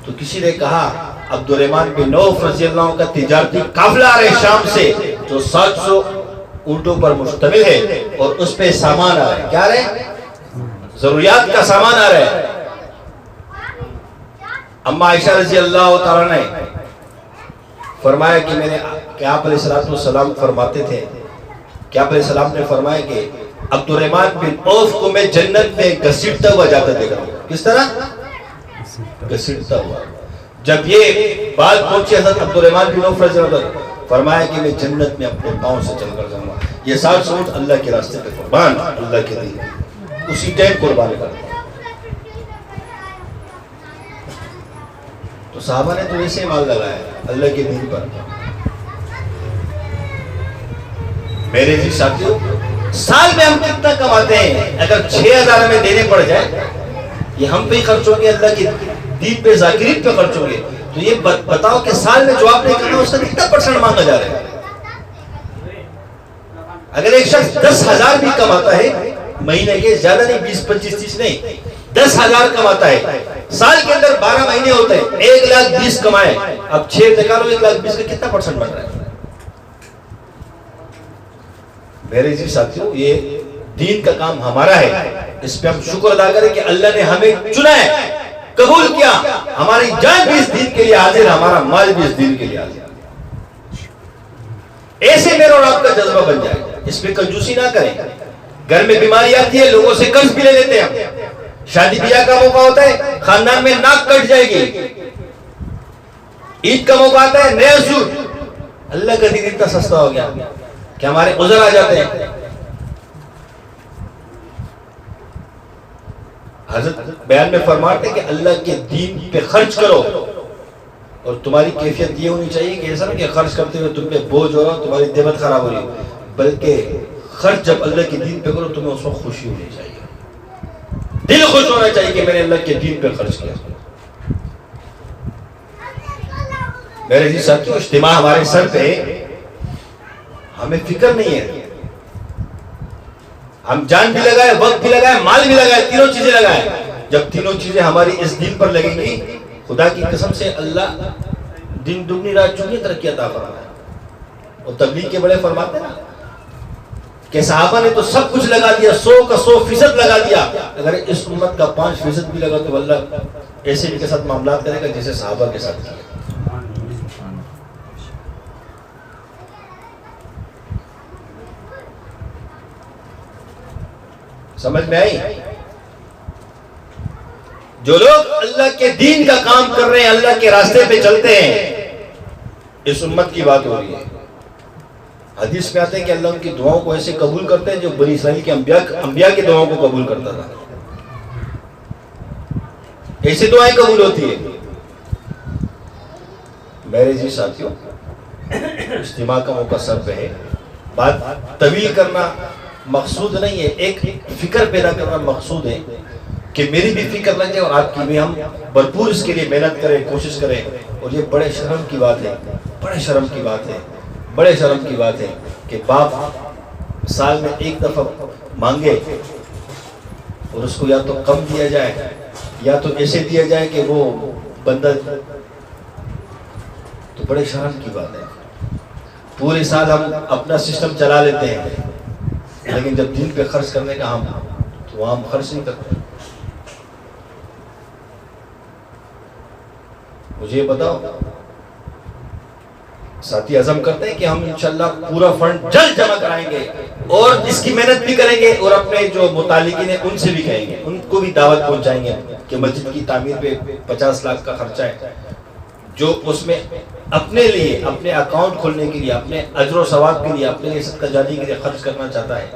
تو کسی نے کہا عبد الرحمن بن عوف رضی اللہ عنہ کا تجارتی قافلہ آ رہا ہے شام سے جو 700 اونٹوں پر مشتمل ہے اور اس پہ سامان آ رہا ہے. کیا رہے؟ ضروریات کا سامان آ رہا ہے. اما عائشہ رضی اللہ تعالیٰ نے فرمایا کہ آپ علیہ السلام فرماتے تھے کہ آپ علیہ السلام نے فرمایا کہ عبد الرحمن بن عوف کو میں جنت میں گھسیٹتا ہوا جاتا دیکھا. کس طرح؟ گھسیٹتا ہوا. جب یہ بات پہنچی حضرت عبد الرحمن بن عوف رضی اللہ عنہ، فرمایا کہ میں جنت میں اپنے پاؤں سے چل کر جاؤں گا. یہ سال سوچ اللہ کے راستے پہ قربان، اللہ کے دین اسی ٹائم قربان کر دیا. تو صحابہ نے تو ایسے مال لگایا اللہ کے دین پر. میرے جی ساتھیوں، سال میں ہم کتنا کماتے ہیں؟ اگر 6000 ہمیں دینے پڑ جائے، یہ ہم پہ ہی خرچ ہوں گے، اللہ کے دین پہ ذاکرین پہ خرچ ہوں گے. تو یہ بتاؤ کہ سال میں جو آپ نے کرنا اس کا کتنا پرسنٹ مانگا جا رہا ہے؟ اگر ایک شخص 10,000 بھی کماتا ہے مہینے کے، زیادہ نہیں، 20 25 30 نہیں، 10,000 کماتا ہے، سال کے اندر 12 مہینے ہوتے ہیں، 1,20,000 کمائے، اب 6 نکالو 1,20,000 کا کتنا پرسنٹ بن رہا ہے؟ میرے جی ساتھیوں، یہ دین کا کام ہمارا ہے، اس پہ ہم شکر ادا کریں کہ اللہ نے ہمیں چنا ہے، قبول کیا. ہماری جان بھی اس دین کے لیے حاضر، ہمارا مال بھی اس دین کے لیے حاضر. ایسے میرا اور آپ کا جذبہ بن جائے. اس پہ کنجوسی نہ کریں. گھر میں بیماری آتی ہے، لوگوں سے قرض بھی لے لیتے ہیں. شادی بیاہ کا موقع ہوتا ہے، خاندان میں ناک کٹ جائے گی. عید کا موقع آتا ہے، نیا سوٹ. اللہ کا دین اتنا سستا ہو گیا کہ ہمارے عذر آ جاتے ہیں. حضرت بیان میں فرماتے ہیں کہ اللہ کے دین پہ خرچ کرو، اور تمہاری کیفیت یہ ہونی چاہیے کہ ایسا نہ کہ خرچ کرتے ہوئے تم پہ بوجھ ہو رہا، تمہاری طبیعت خراب ہو رہی، بلکہ خرچ جب اللہ کے دین پہ کرو تمہیں اس وقت خوشی ہونی چاہیے، دل خوش ہونا چاہیے کہ میں نے اللہ کے دین پہ خرچ کیا. میرے جی ساتھیوں، اجتماع ہمارے سر پہ، ہمیں فکر نہیں ہے. ہم جان بھی لگائے، وقت بھی لگائے، مال بھی لگائے، تینوں چیزیں لگائے. جب تینوں چیزیں ہماری اس دین پر لگیں گی، خدا کی قسم سے اللہ دن دگنی رات چگنی ترقی عطا فرمائے. اور تبلیغ کے بڑے فرماتے ہیں نا کہ صحابہ نے تو سب کچھ لگا دیا، 100 کا 100% لگا دیا. اگر اس امت کا 5% بھی لگا تو اللہ ایسے بھی کے ساتھ معاملات کرے گا جیسے صحابہ کے ساتھ کیا. سمجھ میں آئی؟ جو لوگ اللہ کے دین کا کام کر رہے ہیں، اللہ کے راستے پہ چلتے ہیں، اس امت کی بات ہو رہی ہے. حدیث میں آتے ہیں کہ اللہ ان کی دعاؤں کو ایسے قبول کرتے ہیں جو بنی اسرائیل کے انبیاء کی دعاؤں کو قبول کرتا تھا. ایسی دعائیں قبول ہوتی ہے. میرے جی ساتھیوں، اجتماع کا موقع سر پہ ہے. بات طویل کرنا مقصود نہیں ہے، ایک فکر پیدا کرنا مقصود ہے کہ میری بھی فکر لگ جائے اور آپ کی بھی. ہم بھرپور اس کے لیے محنت کریں، کوشش کریں. اور یہ بڑے شرم کی بات ہے، بڑے شرم کی بات ہے، بڑے شرم کی بات ہے کہ باپ سال میں ایک دفعہ مانگے اور اس کو یا تو کم دیا جائے یا تو ایسے دیا جائے کہ وہ بندہ. تو بڑے شرم کی بات ہے. پورے سال ہم اپنا سسٹم چلا لیتے ہیں، لیکن جب دین پہ خرچ کرنے کا ہم تو وہاں ہم خرچ نہیں کرتے. مجھے یہ بتاؤ، ساتھی عزم کرتے ہیں کہ ہم انشاءاللہ پورا فنڈ جلد جمع کرائیں گے اور اس کی محنت بھی کریں گے، اور اپنے جو متعلقین ہیں ان سے بھی کہیں گے، ان کو بھی دعوت پہنچائیں گے کہ مسجد کی تعمیر پہ 50 لاکھ کا خرچہ ہے، جو اس میں اپنے لیے، اپنے اکاؤنٹ کھولنے کے لیے، اپنے اجر و ثواب کے لیے، اپنے لیے صدقہ جاری کے لیے خرچ کرنا چاہتا ہے.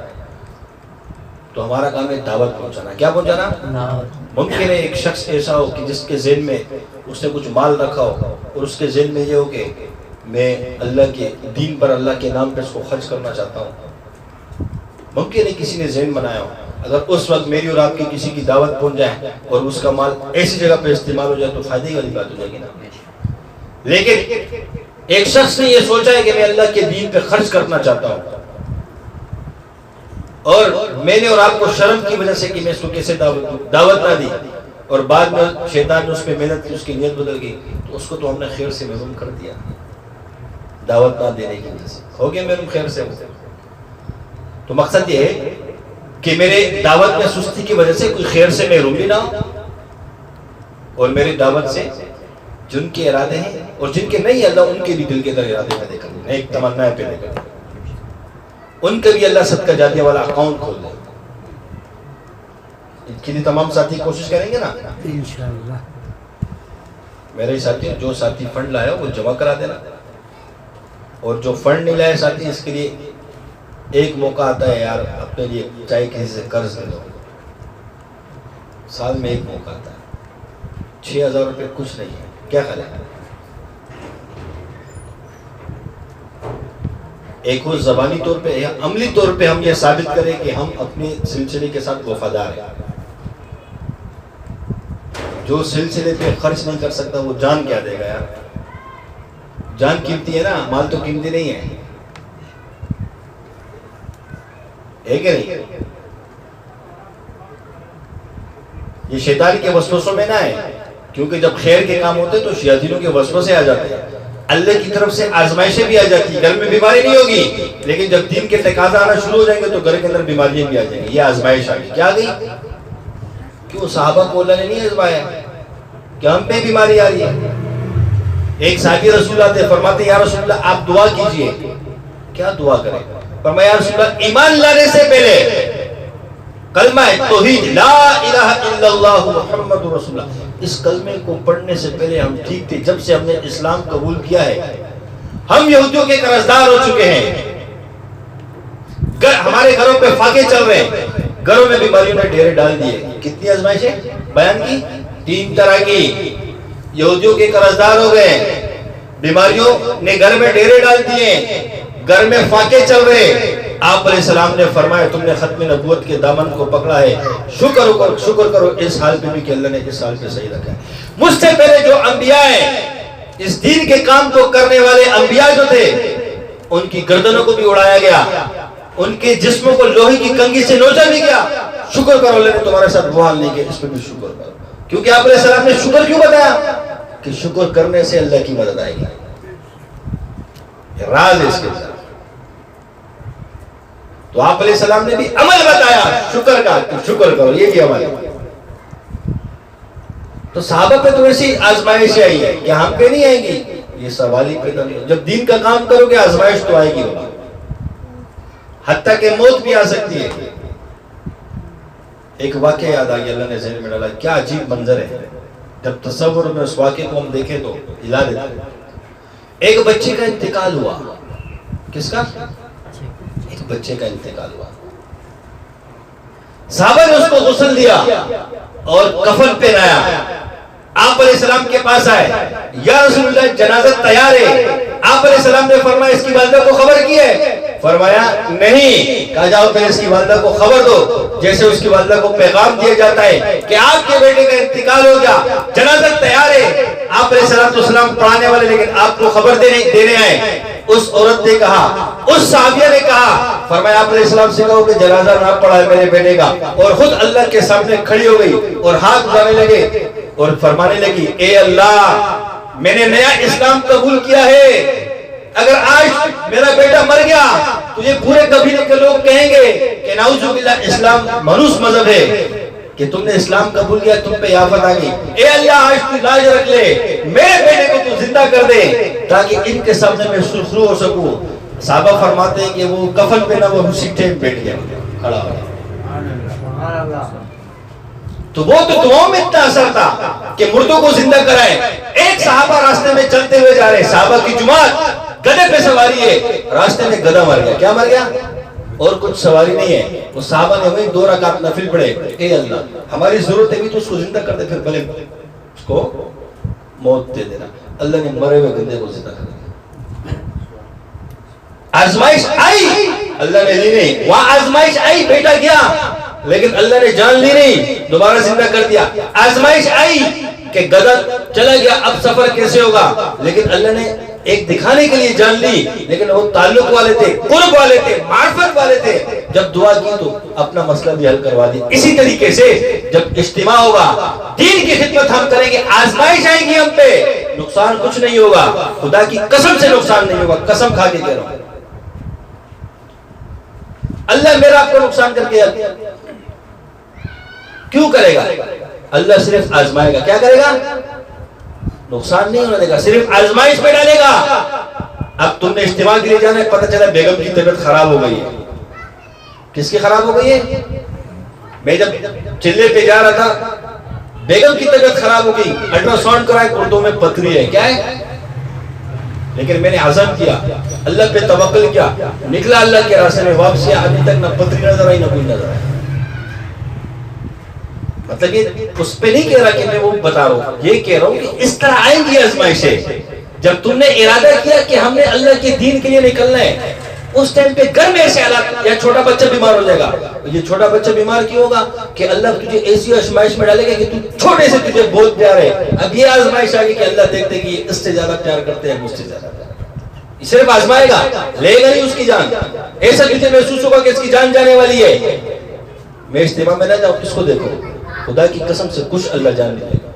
تو ہمارا کام ہے دعوت پہنچانا. کیا پہنچانا؟ ممکن ہے ایک شخص ایسا ہو کہ جس کے ذہن میں اس نے کچھ مال رکھا ہو اور اس کے ذہن میں یہ ہو کہ میں اللہ کے دین پر، اللہ کے نام پہ اس کو خرچ کرنا چاہتا ہوں. ممکن ہے کسی نے ذہن بنایا ہو. اگر اس وقت میری اور آپ کی کسی کی دعوت پہنچ جائے اور اس کا مال ایسی جگہ پہ استعمال ہو جائے تو فائدے والی بات ہو جائے گی نا. لیکن ایک شخص نے یہ سوچا ہے کہ میں اللہ کے دین پہ خرچ کرنا چاہتا ہوں، اور میں نے اور آپ کو شرم کی وجہ سے کہ میں اس کو کیسے دعوت نہ دی، اور بعد میں شیطان نے اس پہ محنت کی، اس کی نیت بدل گئی، تو اس کو تو ہم نے خیر سے محروم کر دیا. دعوت نہ دینے کی وجہ سے ہو گیا محروم خیر سے. تو مقصد یہ ہے کہ میرے دعوت میں سستی کی وجہ سے کوئی خیر سے محروم بھی نہ ہو، اور میری دعوت سے جن کے ارادے ہیں اور جن کے نہیں، اللہ ان کے بھی دل کے اندر ارادے پیدا کر دیں، ایک تمنا پیدا کر دیں، ان کے بھی اللہ صدقہ جاریہ والا اکاؤنٹ کھول دیں۔ ان کے لیے تمام ساتھی کوشش کریں گے نا انشاءاللہ۔ میرے ساتھی جو ساتھی فنڈ لایا وہ جمع کرا دینا، اور جو فنڈ نہیں لائے ساتھی، اس کے لیے ایک موقع آتا ہے یار، اپنے لیے چاہے کسی سے قرض لے لو، سال میں ایک موقع آتا ہے، 6,000 روپے کچھ نہیں ہے، کیا خیال ہے؟ ایک وہ زبانی طور پہ یا عملی طور پہ ہم یہ ثابت کریں کہ ہم اپنے سلسلے کے ساتھ وفادار ہیں۔ جو سلسلے پہ خرچ نہیں کر سکتا وہ جان کیا دے گا یار؟ جان قیمتی ہے نا، مال تو قیمتی نہیں ہے، ہے کہ نہیں؟ یہ شیطان کے وسوسوں میں نہ ہے، کیونکہ جب خیر کے کام ہوتے تو شیاطینوں کے وسوسے آ جاتے ہیں، اللہ کی طرف سے آزمائشیں بھی آ جاتی ہیں، گھر میں بیماری نہیں ہوگی، لیکن جب دین کے تقاضا آنا شروع ہو جائیں گے تو گھر کے اندر بیماریاں بھی آ جائیں گی۔ یہ آزمائش آ گئی، کیا آ گئی؟ کیوں صحابہ کو اللہ نے نہیں آزمایا کہ ہم پہ بیماری آ رہی ہے؟ ایک صحابی رسول اللہ تھے، فرماتے یا رسول اللہ آپ دعا کیجئے۔ کیا دعا کریں؟ فرمایا یا رسول اللہ ایمان لانے سے پہلے کلمہ توحید لا الہ الا اللہ محمد رسول اللہ، اس کلمے کو پڑھنے سے پہلے ہم ٹھیک تھے، جب سے ہم نے اسلام قبول کیا ہے ہم یہودیوں کے قرضدار ہو چکے ہیں، ہمارے گھروں پہ فاقے چل رہے ہیں، گھروں میں بیماریوں نے ڈیرے ڈال دیے۔ کتنی آزمائشیں بیان کی؟ 3 طرح کی۔ یہودیوں کے قرضدار ہو گئے، بیماریوں نے گھر میں ڈیرے ڈال دیے، گھر میں فاقے چل رہے۔ آپ علیہ السلام نے فرمایا تم نے ختم نبوت کے دامن کو پکڑا ہے، شکر کرو اس حال پہ بھی کہ اللہ نے اس حال پہ صحیح رکھا ہے۔ مجھ سے پہلے جو انبیاء ہیں، اس دین کے کام کو کرنے والے انبیاء جو تھے، ان کی گردنوں کو بھی اڑایا گیا، ان کے جسموں کو لوہے کی کنگھی سے نوچا بھی گیا۔ شکر کرو اللہ نے تمہارے ساتھ وہ حال نہیں کیا، اس پہ بھی شکر کرو۔ کیونکہ آپ علیہ السلام نے شکر کیوں بتایا؟ کہ شکر کرنے سے اللہ کی مدد آئے گی، یہ راز ہے اس کے اندر۔ تو آپ علیہ السلام نے بھی عمل بتایا شکر کا، کہ شکر کرو، یہ بھی عمل ہے۔ تو صحابہ پہ تو ایسی آزمائش آئی ہے کہ ہم پہ نہیں آئیں گی، یہ سوال ہی پیدا نہیں۔ جب دین کا کام کرو گے آزمائش تو آئے گی ہوگی، حتیٰ کہ موت بھی آ سکتی ہے۔ ایک واقعہ یاد آ گیا، اللہ نے ذہن میں ڈالا، کیا عجیب منظر ہے، جب تصور میں اس واقعے کو ہم دیکھیں تو ہلا دیتا ہے۔ ایک بچے کا انتقال ہوا، کس کا؟ ایک بچے کا انتقال ہوا۔ صحابہ نے اس کو غسل دیا اور کفن پہنایا، آپ علیہ السلام کے پاس آئے، یا رسول اللہ جنازہ تیار ہے۔ آپ علیہ السلام نے فرمایا اس کی والدہ کو خبر کی ہے؟ فرمایا نہیں۔ کہا جاؤ پھر اس کی والدہ کو خبر دو، جیسے اس کی والدہ کو پیغام دیا جاتا ہے کہ آپ کے بیٹے کا انتقال ہو گیا، جنازہ تیار ہے۔ آپ علیہ السلام پڑھانے والے لیکن آپ کو خبر دینے آئے۔ اس عورت نے کہا، اس صحابیہ نے کہا، فرمایا آپ علیہ السلام سے کہو کہ جنازہ نہ پڑھا ہے میرے بیٹے کا، اور خود اللہ کے سامنے کھڑی ہو گئی اور ہاتھ اٹھانے لگے اور فرمانے لگی، اے اللہ میں نے نیا اسلام قبول کیا ہے، اگر آج میرا بیٹا مر گیا تجھے پورے قبیلے کے لوگ کہیں گے کہ نعوذ باللہ اسلام منحوس مذہب ہے، کہ تم نے اسلام قبول کیا، تم پہ آفت آ گئی، اے اللہ آج تو لاج رکھ لے، میرے بیٹے کو تو زندہ کر دے تاکہ ان کے سامنے میں سرخرو ہو سکوں۔ صحابہ فرماتے ہیں کہ وہ کفن پہ نہ، وہ اسی ٹائم بیٹھ گیا، کھڑا ہو گیا۔ تو وہ تو دعاؤں میں اتنا اثر تھا کہ مردوں کو زندہ کرائے۔ ایک صحابہ راستے میں چلتے ہوئے جا رہے، صحابہ کی جماعت گدھے پہ سواری ہے، راستے میں گدھا مر گیا۔ کیا مر گیا؟ اور کچھ سواری نہیں ہے۔ وہ صحابہ نے وہی 2 رکعت نفل پڑھے، اے اللہ ہماری ضرورت ہے بھی تو اس کو زندہ کر دے، پھر بھلے اس کو موت دے دینا۔ اللہ نے مرے ہوئے گدھے کو زندہ کر دیا۔ آزمائش آئی، اللہ نے لی نہیں، وہاں آزمائش آئی، بیٹا گیا لیکن اللہ نے جان لی نہیں، دوبارہ زندہ کر دیا۔ آزمائش آئی کہ گدھا چلا گیا، اب سفر کیسے ہوگا، لیکن اللہ نے ایک دکھانے کے لیے جان لی، لیکن وہ تعلق والے تھے، قرب والے تھے، معرفت والے تھے، جب دعا کی تو اپنا مسئلہ بھی حل کروا دی۔ اسی طریقے سے جب اجتماع ہوگا، دین کی خدمت ہم کریں گے، آزمائش آئے گی ہم پہ، نقصان کچھ نہیں ہوگا، خدا کی قسم سے نقصان نہیں ہوگا، قسم کھا کے کہہ رہا ہوں۔ اللہ میرا آپ کو نقصان کر کے کیوں کرے گا؟ اللہ صرف آزمائے گا. کیا کرے گا؟ نقصان نہیں ہونے دے گا, صرف آزمائش میں ڈالے گا. اب تم نے اجتماع کے لیے جانا ہے, پتہ چلا بیگم کی طبیعت خراب ہو گئی ہے. کس کی خراب ہو گئی ہے؟ میں جب چلے پہ جا رہا تھا, بیگم کی طبیعت خراب ہو گئی, الٹرا ساؤنڈ کرائے, اردو میں پتھری ہے. کیا ہے؟ لیکن میں نے عزم کیا, اللہ پہ توکل کیا, نکلا اللہ کے راستے میں, واپسی ابھی تک نہ پتھری نظر آئی نہ کوئی نظر آئی. مطلب یہ اس پہ نہیں کہہ رہا کہ میں وہ بتا رہا ہوں, یہ کہہ رہا ہوں کہ اس طرح آئیں گی آزمائشیں. جب تم نے ارادہ کیا کہ ہم نے اللہ کے دین کے لیے نکلنا ہے, اس ٹائم پہ گھر میں ایسے حالات, یا چھوٹا بچہ بیمار ہو جائے گا. یہ چھوٹا بچہ بیمار کیوں ہوگا؟ کہ اللہ تجھے ایسی آزمائش میں ڈالے گا کہ تو چھوٹے سے تجھے بہت پیار ہے. اب یہ آزمائش آگے کہ اللہ دیکھتے کہ یہ اس سے زیادہ پیار کرتے ہیں, مجھ سے زیادہ پیار. صرف آزمائے گا, لے گا نہیں اس کی جان. ایسا تجھے محسوس ہوگا کہ اس کی جان جانے والی ہے. میں اجتماع میں نہ جاؤں, کس کو دیکھو, خدا کی قسم سے کچھ اللہ جان نہیں دے گا,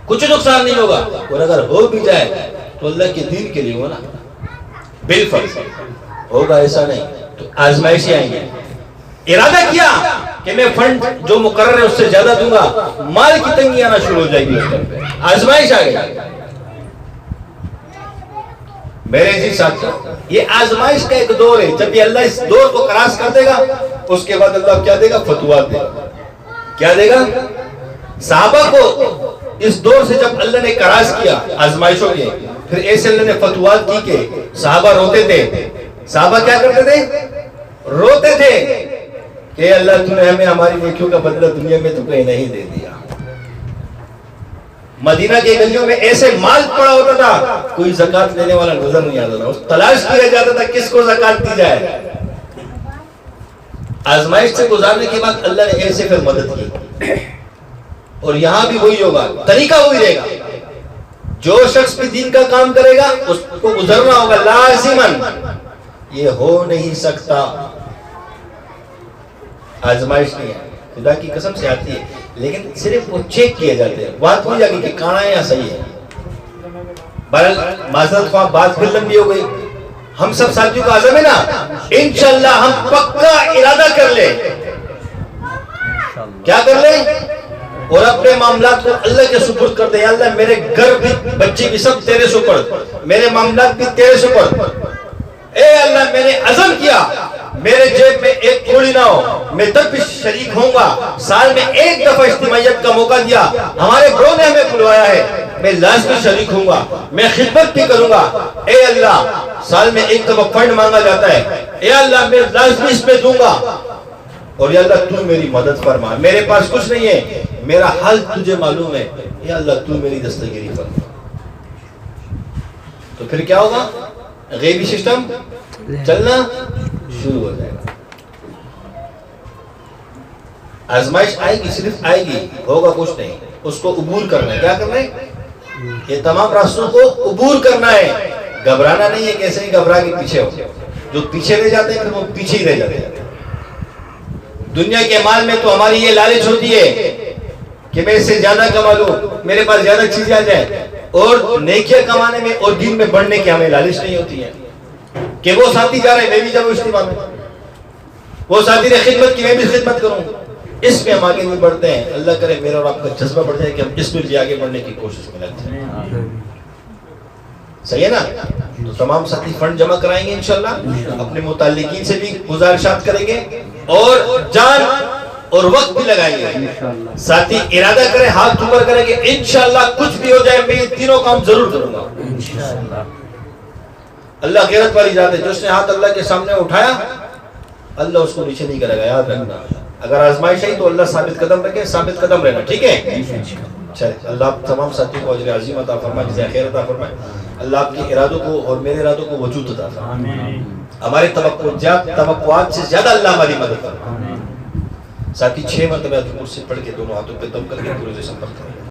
کچھ نقصان نہیں ہوگا. اور اگر ہو بھی جائے تو اللہ کے دین کے لیے ہونا بالفرض ہوگا, ایسا نہیں. تو آزمائشیں آئیں گے. ارادہ کیا کہ میں فنڈ جو مقرر ہے اس سے زیادہ دوں گا, مال کی تنگی آنا شروع ہو جائے گی. اس طرح پہ آزمائش آ گئی. میرے عزیز ساتھیو, یہ آزمائش کا ایک دور ہے. جب یہ اللہ اس دور کو کراس کر دے گا, اس کے بعد اللہ کیا دے گا؟ فتوحات دے گا. کیا دے گا؟ صحابہ کو اس دور سے جب اللہ نے کراس کیا آزمائشوں کے, پھر ایسے اللہ نے فتوحات کی کہ صحابہ روتے تھے. صحابہ کیا کرتے تھے؟ روتے تھے کہ اللہ تو نے ہمیں ہماری نیکیوں کا بدلہ دنیا میں تو کہیں نہیں دے دیا. مدینہ کے گلیوں میں ایسے مال پڑا ہوتا تھا, کوئی زکات لینے والا نظر نہیں آتا تھا. تلاش کیا جاتا تھا کس کو زکات دی جائے. آزمائش سے گزارنے کے بعد اللہ نے ایسے پھر مدد کی. اور یہاں بھی وہی ہوگا, طریقہ وہی رہے گا. جو شخص بھی دین کا کام کرے گا اس کو گزرنا ہوگا لازماً. یہ ہو نہیں سکتا. آزمائش نہیں ہے, خدا کی قسم سے آتی ہے, لیکن صرف وہ چیک کیے جاتے ہیں. بات وہی جاگی کہ کانا ہے یا صحیح ہے. بہرحال معذرت خواہ بات پھر لمبی ہو گئی. ہم سب ساتھیوں کا عزم ہے نا, انشاءاللہ ہم پکا ارادہ کر لیں. کیا کر لیں؟ اور اپنے معاملات کو اللہ کے سپرد کر دیں. یا اللہ میرے گھر بھی, بچے بھی سب تیرے سپرد, میرے معاملات بھی تیرے سپرد. اے اللہ میں نے عزم کیا, میرے جیب میں ایک کوڑی نہ ہو, میں تب بھی شریک ہوں گا. سال میں ایک دفعہ اجتماعیت کا موقع دیا, ہمارے برو نے ہمیں بلوایا ہے, میں لازمی شریک ہوں گا, میں خدمت بھی کروں گا. اے اللہ سال میں ایک دفعہ فنڈ مانگا جاتا ہے, اے اللہ میں لازمی اس میں دوں گا. اور یا اللہ تو میری مدد فرما, میرے پاس کچھ نہیں ہے, میرا حال تجھے معلوم ہے, یا اللہ تو میری دستگیری فرما. تو پھر کیا ہوگا؟ غیبی سسٹم چلنا شروع ہو جائے گا. آزمائش آئے گی, صرف آئے گی, ہوگا کچھ نہیں. اس کو عبور کرنا ہے. کیا کرنا ہے؟ یہ تمام راستوں کو عبور کرنا ہے. گھبرانا نہیں ہے, کیسے ہی گھبرا کے پیچھے ہو. جو پیچھے رہ جاتے ہیں پھر وہ پیچھے ہی رہ جاتے ہیں. دنیا کے مال میں تو ہماری یہ لالچ ہوتی ہے کہ میں اس سے زیادہ کما لوں, میرے پاس زیادہ چیزیں آ جائیں. اور نیکیاں کمانے میں اور دین میں بڑھنے کی ہمیں لالچ نہیں ہوتی ہے کہ وہ ساتھی جا رہے ہیں میں بھی جاؤں اجتماع میں, وہ ساتھی نے خدمت کی میں بھی خدمت کروں. اس میں ہم آگے نہیں بڑھتے ہیں. اللہ کرے میرا اور آپ کا جذبہ بڑھ جائے کہ ہم اس میں بھی آگے بڑھنے کی کوشش میں لگتے ہیں. صحیح ہے نا؟ تو تمام ساتھی فنڈ جمع کرائیں گے انشاءاللہ, اپنے متعلقین سے بھی گزارشات کریں گے اور جان اور وقت بھی لگائیں گے. ساتھی ارادہ کریں, ہاتھ اوپر کریں کہ انشاءاللہ کچھ بھی ہو جائے میں یہ تینوں کام ضرور کروں گا. اللہ غیرت والی ذات ہے, جو اس نے ہاتھ اللہ کے سامنے اٹھایا اللہ اس کو نیچے نہیں کرے گا. یاد رکھنا, اگر آزمائش ہے تو اللہ ثابت قدم رکھے, ثابت قدم رہنا. ٹھیک ہے, چلے اللہ آپ تمام ساتھیوں کو اجر عظیم عطا فرمائے, جزائے خیر عطا فرمائے. اللہ آپ کے ارادوں کو اور میرے ارادوں کو وجود عطا فرمائے. ہمارے توقعات سے زیادہ اللہ ہماری مدد فرمائے. ساتھی 6 مرتبہ کرسی پڑھ کے دونوں ہاتھوں پہ دم کر کے پورے سے سنبھل کریں.